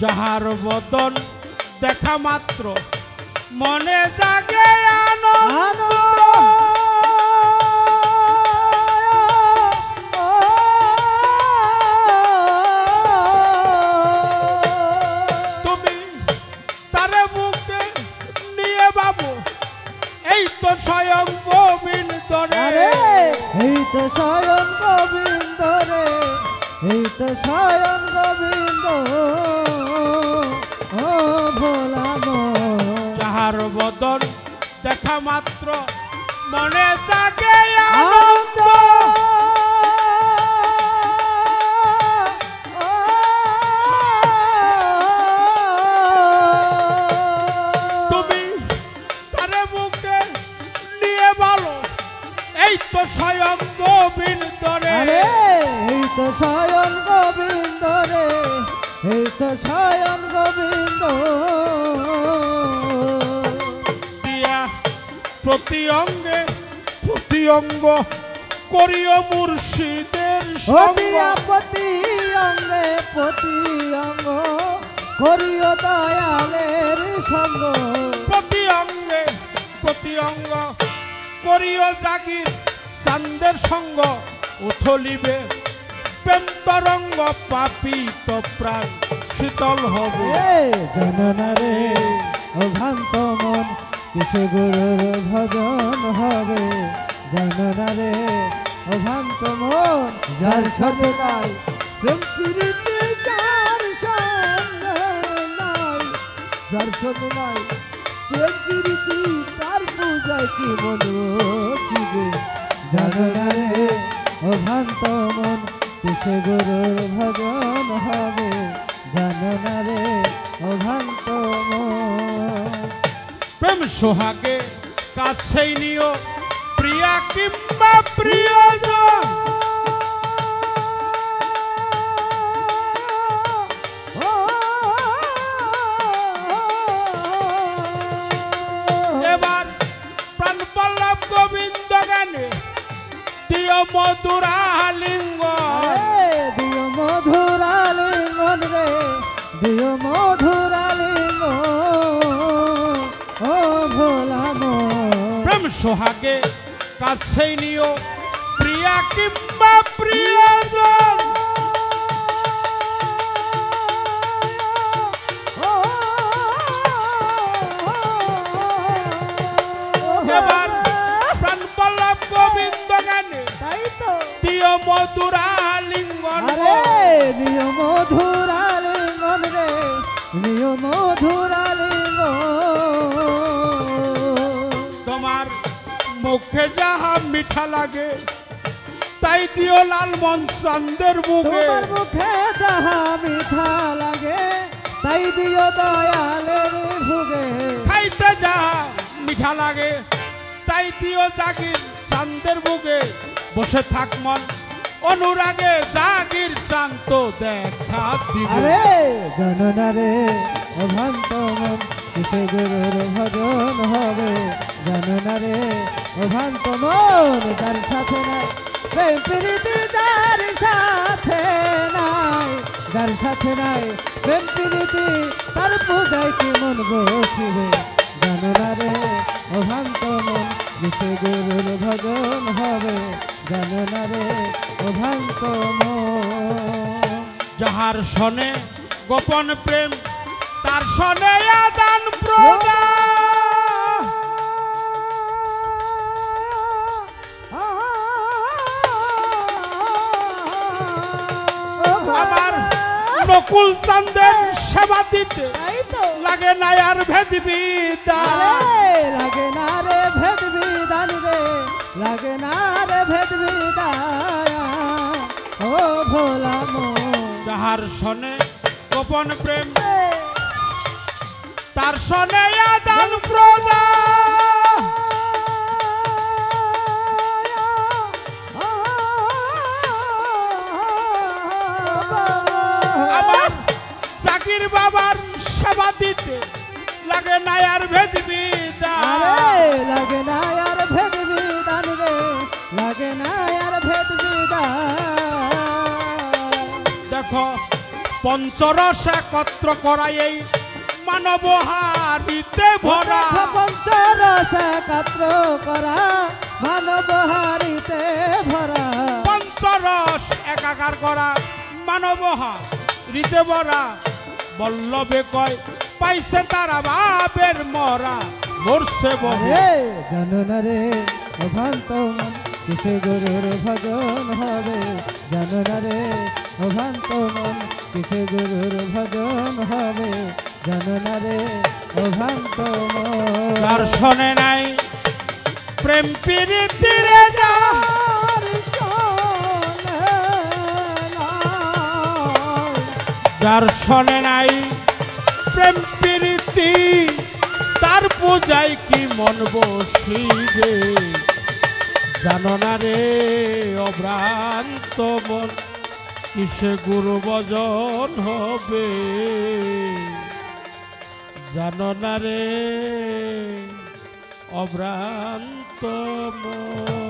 যাহার বদন দেখা মাত্র মনে জাগে আনন্দ। তুমি তারে বুকে নিয়ে বাবু এই তো স্বয়ং গোবিন্দ রে, এই তো স্বয়ং গোবিন্দ রে, এই তো স্বয়ং গোবিন্দ। ও ভোলা যাহার বদন দেখা মাত্র মনে জাগে আনন্দ। তুমি তারে বুকে নিয়ে বলো এই তো স্বয়ং গোবিন্দ রে, এই তো স্বয়ং গোবিন্দ রে, এই তো স্বয়ং গোবিন্দ। দিয়া প্রতি অঙ্গে প্রতি অঙ্গ করিও মুর্শিদের সঙ্গ। প্রতি অঙ্গে প্রতি অঙ্গ করিও দয়ালের সঙ্গ। প্রতি অঙ্গে প্রতি অঙ্গ করিও জাগির চান্দের সঙ্গ। উথলিবে প্রেম তরঙ্গ পাপিত প্রাণ শীতল হবে। জানা রে ও ভ্রান্ত মন কিসে গুরুর ভজন হবে। জানা রে ও ভ্রান্ত মন যার সাথে নাই প্রেম প্রীতি যার সঙ্গে নাই, যার সঙ্গে নাই প্রেম প্রীতি তার পূজায় কি মন রচিবে। জানা রে ও ভ্রান্ত মন কিসে গুরুর ভজন হবে। জানা রে ও ভ্রান্ত মন। প্রেম সোহাগে কাছেই নিও প্রিয়া কিংবা প্রিয়জন। এবার প্রাণ পল্লব গোবিন্দ গানে দিও মধুরালিঙ্গ। দিও মধুরালিঙ্গন রে, দিও মধুরালিঙ্গ। ও ভোলা প্রেম সোহাগে কাছেই নিও প্রিয়া কিংবা প্রিয়জন। এবার প্রাণ পল্লব গোবিন্দ গানে দিও মধুরালিঙ্গন। দিও মধুরালিঙ্গন রে, দিও মধুরালিঙ্গ। তোমার মুখে যাহা মিঠা লাগে তাই দিও লালমন চাঁদের বুকে। তোমার মুখে যাহা মিঠা লাগে তাই দিও দয়ালের ভুগে। খাইতে যাহা মিঠা লাগে তাই দিও জাগির চাঁদের বুকে। বসে থাক মন অনুরাগে জাগির চান্ত দেখা দিবে। জানা রে ও ভ্রান্ত মন কিসে গুরুর ভজন হবে। জানা রে ও ভ্রান্ত মন যার সাথে নাই প্রেম প্রীতি যার সাথে নাই, যার সাথে নাই প্রেম প্রীতি তার পূজায় কি মন বসিবে। জানা রে ও ভ্রান্ত মন কিসে গুরুর ভজন হবে। জানা রে ও ভ্রান্ত মন। যাহার সনে গোপন প্রেম তার সনে আদান প্রদান। আমার নকুল চাঁদের সেবা দিতে লাগে না আর ভেদ বিধান। লাগে না রে ভেদ বিধান রে, লাগে না রে ভেদ বিধান। ও ভোলা যাহার সনে গোপন প্রেম তার সনে আদান প্রদান। আমার জাকির বাবার সেবা দিতে লাগে না আর ভেদ বিধান। লাগে না আর ভেদ বিধান রে, লাগে না আর ভেদ বিধান। দেখো পঞ্চরস একত্র করা এই মানব হারিতে ভরা পঞ্চরস একাত্র করা মানব হারিতে ভরা পঞ্চরস একাকার করা মানব হারিতে ভরা বল্লভে কয় পাইছে তারা বাবের মরা মরছে বলে রে জানো না রে অভান্ত মন কিসে গুরুর ভজন হবে জানো না রে অভান্ত মন কিসে গুরুর ভজন হবে জানো না রে অভান্ত মন তার শোনে নাই প্রেম প্রীতিরে যা যার শোনে নাই প্রেম প্রীতি তার পূজায় কি মন বসিবে জানো না রে অভ্রান্ত মন কিসে গুরু ভজন হবে জানো না রে অভ্রান্ত মন।